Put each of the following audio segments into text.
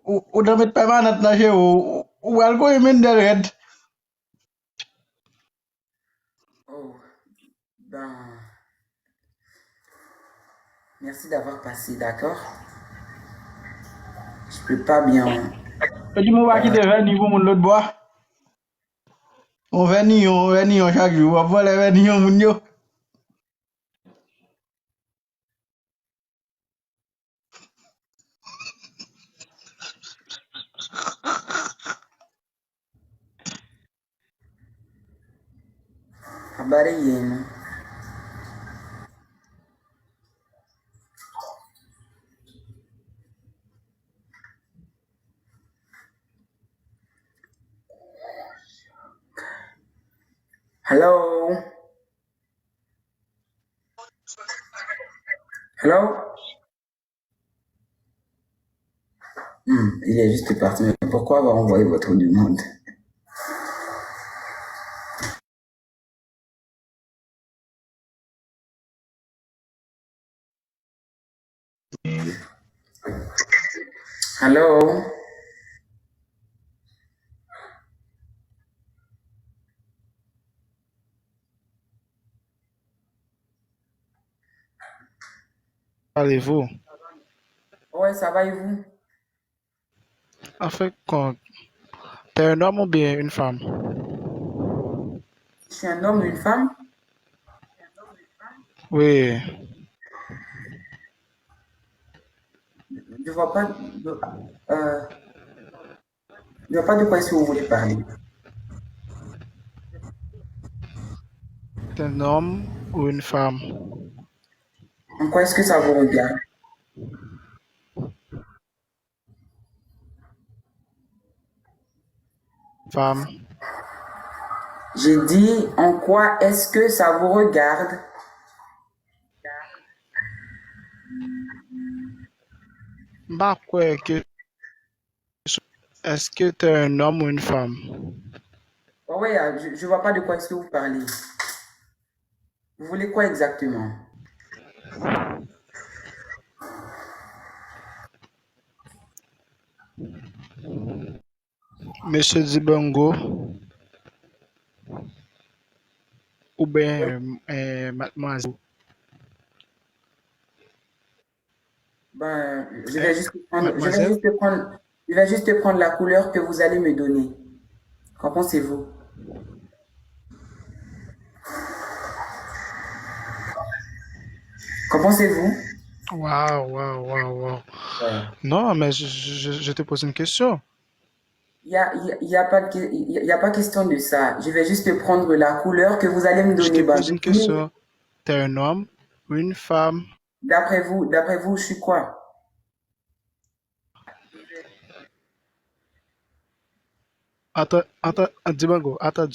ou damit permanent na chez ou algo yemen de red. Oh, ben, merci d'avoir passé, d'accord? Je peux pas bien. Petit mot va quitter vers niveau mon l'autre bois. On venir chaque jour. On va les venir mon yo. Habari yenu. Hello? Hello? Il est juste parti, mais pourquoi avoir envoyé votre demande? Hello? Parlez-vous? Ouais, ça va et vous? En fait, quand t'es un homme ou bien une femme? Je suis un homme ou une femme? Oui, Je vois pas euh, je vois pas de quoi est-ce que vous voulez parler. t'es un homme ou une femme? En quoi est-ce que ça vous regarde? Femme. J'ai dit en quoi est-ce que ça vous regarde? Bah, quoi que est-ce que t'es un homme ou une femme? Oh ouais, je vois pas de quoi est-ce que vous parlez. Vous voulez quoi exactement? Monsieur Dibango ou bien mademoiselle? Ben, Hein? Mademoiselle? je vais juste prendre la couleur que vous allez me donner. Qu'en pensez-vous? Qu'en pensez-vous? Waouh. Ouais. Non, mais je te pose une question. Il y a pas y a pas question de ça. Je vais juste prendre la couleur que vous allez me Je te donner. Ben, pose une question. T'es un homme ou une femme? d'après vous, je suis quoi? Attends, Dibango, attends.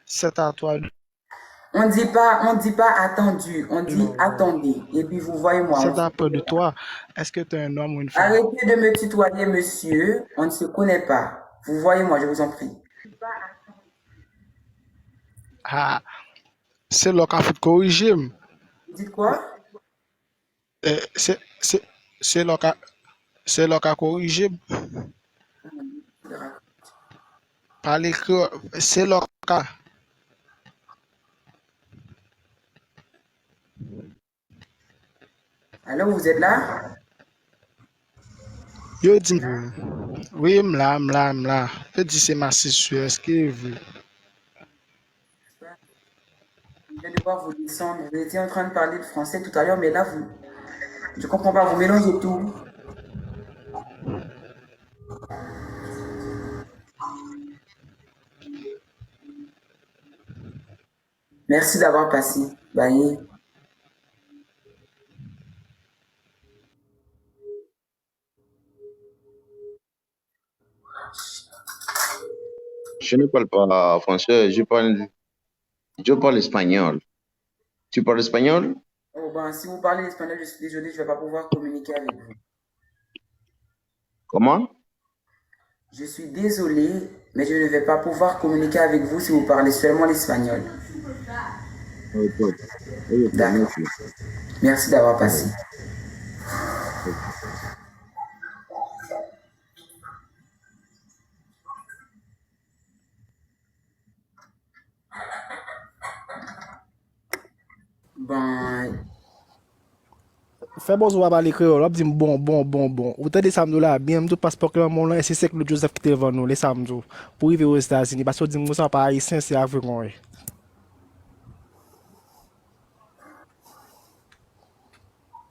C'est à toi de On dit pas attendu, on dit non. attendez. Et puis vous voyez moi, on C'est se à peu de connaît pas. toi. Est-ce que tu es un homme ou une femme? Arrêtez de me tutoyer, monsieur. On ne se connaît pas. Vous voyez moi, je vous en prie. Ah, c'est le cas de corriger. Vous dites quoi? Euh, C'est c'est- c'est le cas c'est le cas corriger. Par l'écrit, c'est le cas. Alors vous êtes là? Yo dis oui, m'la. Je dis c'est ma sœur, est-ce que vous? Je vais devoir vous descendre. Vous étiez en train de parler de français tout à l'heure, mais là, je comprends pas, vous mélangez tout. Merci d'avoir passé. Bye. Je ne parle pas français, je parle espagnol. Tu parles espagnol? Oh, ben, si vous parlez espagnol, je suis désolé, je ne vais pas pouvoir communiquer avec vous. Comment? Je suis désolé, mais je ne vais pas pouvoir communiquer avec vous si vous parlez seulement l'espagnol. Ok, D'accord. merci. Merci d'avoir passé. Fais bon, on va parler créole. On dit bon. Vous tenez samedi là, bien, tout passeport là, mon là, c'est que le Joseph qui était devant nous, les samedis, pour arriver aux États-Unis. Parce que dit, moi, ça pas haïtien, c'est avec moi.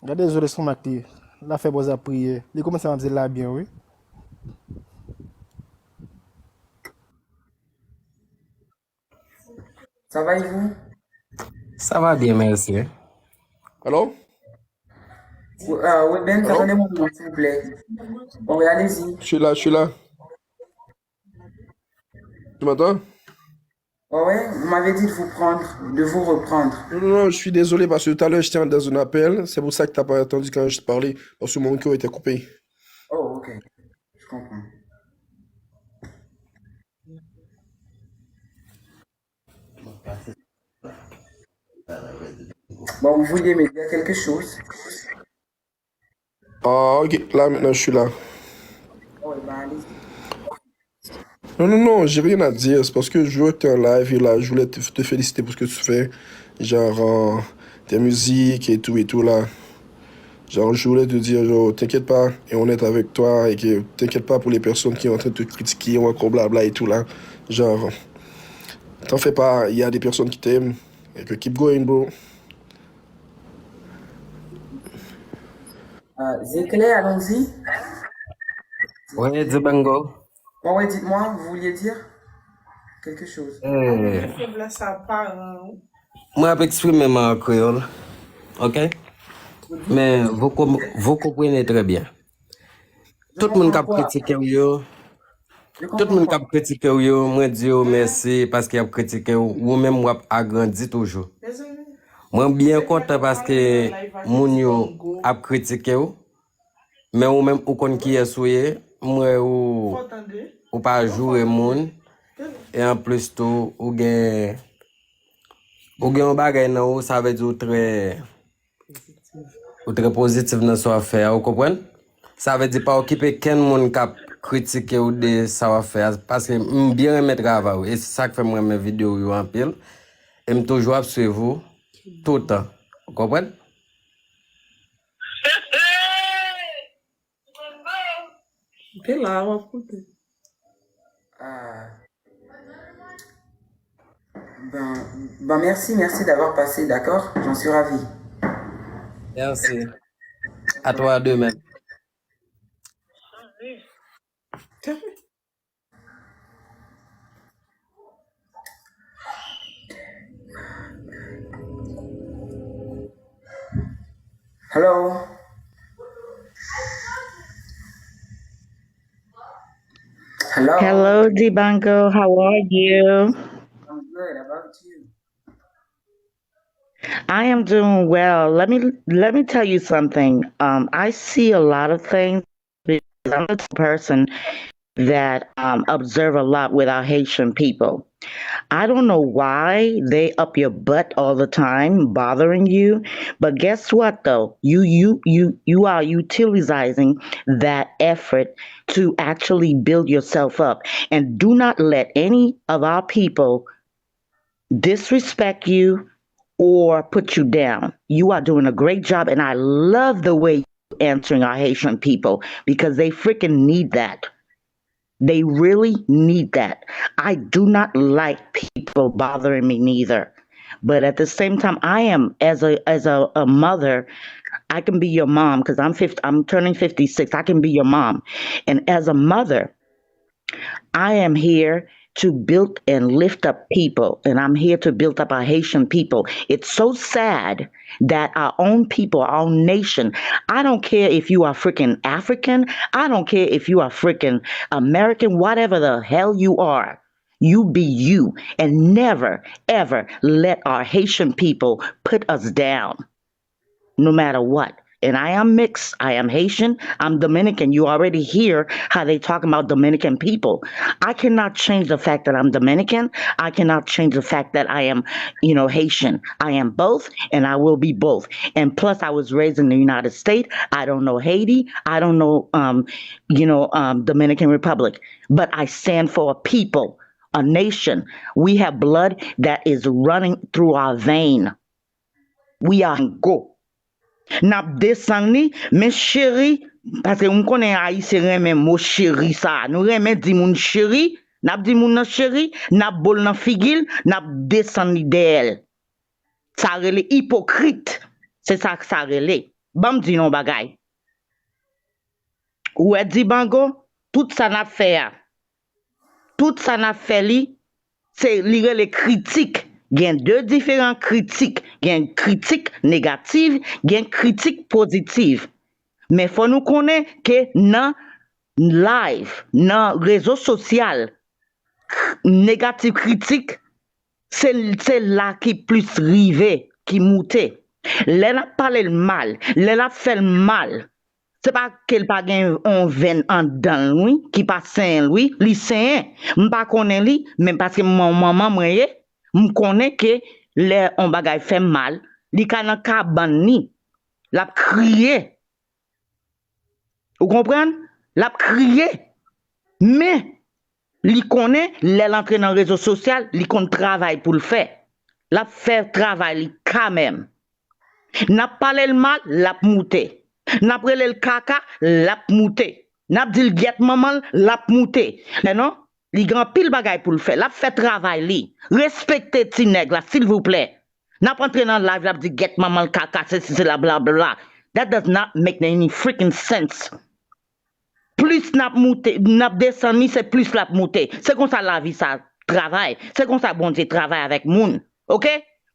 Désolé, son mati. Là, fait bon à prier. Il commence à me dire là bien, oui. Ça va et vous? Ça va bien, merci. Allô? Oui, Ben, attendez mon nom, s'il vous plaît. Bon, oui, allez-y. Je suis là. Tu m'entends? Oh, ouais, vous m'avez dit de vous reprendre. Non, je suis désolé parce que tout à l'heure, j'étais dans un appel. C'est pour ça que tu n'as pas entendu quand je te parlais, parce que mon micro était coupé. Oh, ok. Je comprends. Bon, vous vouliez me dire quelque chose? Ah, ok, là, maintenant, je suis là. Oh, ben, allez-y. Non, j'ai rien à dire. C'est parce que je vois que tu es en live et là, je voulais te féliciter pour ce que tu fais. Genre, tes musiques et tout là. Genre, je voulais te dire, genre, t'inquiète pas, et on est avec toi, et que t'inquiète pas pour les personnes qui sont en train de te critiquer, ou encore blabla et tout là. Genre, t'en fais pas, il y a des personnes qui t'aiment, et que keep going, bro. Zéclé, allons-y. Ouais, Dibango. Bon, ouais, dites-moi, vous vouliez dire quelque chose? Moi, je exprimer en créole. OK? Mais vous comprenez très bien. Tout le monde qui a critiqué, tout le monde qui a critiqué, moi, je dis merci parce qu'il a critiqué, ou même moi, agrandi toujours. Moi, bien content parce que moun yo a critiqué, mais ou même ou kon qui est souillé, moi, ou pas jouer moun, et en plus, tout, ou gen un bagay nan ou, ça veut dire ou très positif dans ce faire, vous comprenez? Ça veut dire pas occuper quel monde qui a critiqué ou de ça faire, parce que j'aime bien aimer travail, et c'est ça que fait moi mes vidéos en pile, et je toujours suivre vous tout le temps, vous comprenez? Ben, merci d'avoir passé, d'accord? J'en suis ravi. Merci. À toi demain. Hello? Hello, Dibango. How are you? I'm good. How about you? I am doing well. Let me tell you something. I see a lot of things because I'm a person that observe a lot with our Haitian people. I don't know why they up your butt all the time, bothering you. But guess what though? You are utilizing that effort to actually build yourself up. And do not let any of our people disrespect you or put you down. You are doing a great job, and I love the way you're answering our Haitian people because they freaking need that. They really need that. I do not like people bothering me neither. But at the same time, I am as a mother, I can be your mom because I'm turning 56. I can be your mom. And as a mother, I am here to build and lift up people, and I'm here to build up our Haitian people. It's so sad that our own people, our own nation, I don't care if you are freaking African, I don't care if you are freaking American, whatever the hell you are, you be you, and never, ever let our Haitian people put us down, no matter what. And I am mixed. I am Haitian. I'm Dominican. You already hear how they talk about Dominican people. I cannot change the fact that I'm Dominican. I cannot change the fact that I am, Haitian. I am both, and I will be both. And plus, I was raised in the United States. I don't know Haiti. I don't know, Dominican Republic. But I stand for a people, a nation. We have blood that is running through our vein. We are go. N'a descendu, mais chéri, parce que on connaît haïtien remen mot chéri ça. Nous remen di moun chéri, n'a di moun nan chéri, n'a bol nan figil, n'a descendu d'elle. Ça relè hypocrite. C'est ça que ça relè. Bam di non bagay. Ou dit bango, tout ça n'a fait. Tout ça n'a fait li, c'est lire les critiques. Il y a deux différents critiques. Il y a une critique négative, il y a une critique positive. Mais faut nous connaître que dans live, dans réseau social, négative critique, c'est là qui plus rivé, qui monté. L'elle a parlé le mal, l'elle a fait le mal. C'est pas qu'elle pas gen on ven en dedans lui qui pas saint lui, li saint. M'pa connais li, même parce que mon maman moye, m'connais que les on bagay fait mal, li ka nan cabane ni, l'a crié. Vous comprenez? L'a crié. Mais li connaît l'entrée dans réseau social, li kon travail pour le faire. L'a fait travail li quand même. N'a parlé le mal, l'a mouté. N'a prele le caca, l'a mouté. N'a dit le guette maman, l'a mouté. Mais non, li grand pile bagay pour le faire. L'a fait travail li. Respectez ti nèg là, s'il vous plaît. N'a pas entré dans le live, l'a dit guette maman le caca, c'est la bla bla. That does not make any freaking sense. Plus n'a mouté, n'a descendu, c'est plus l'a mouté. C'est comme ça la vie ça travaille. C'est comme ça bon Dieu travaille avec moun. OK?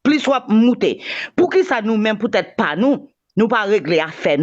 Plus soit mouté. Pour qui ça nous même peut-être pas nous pas régler affaire.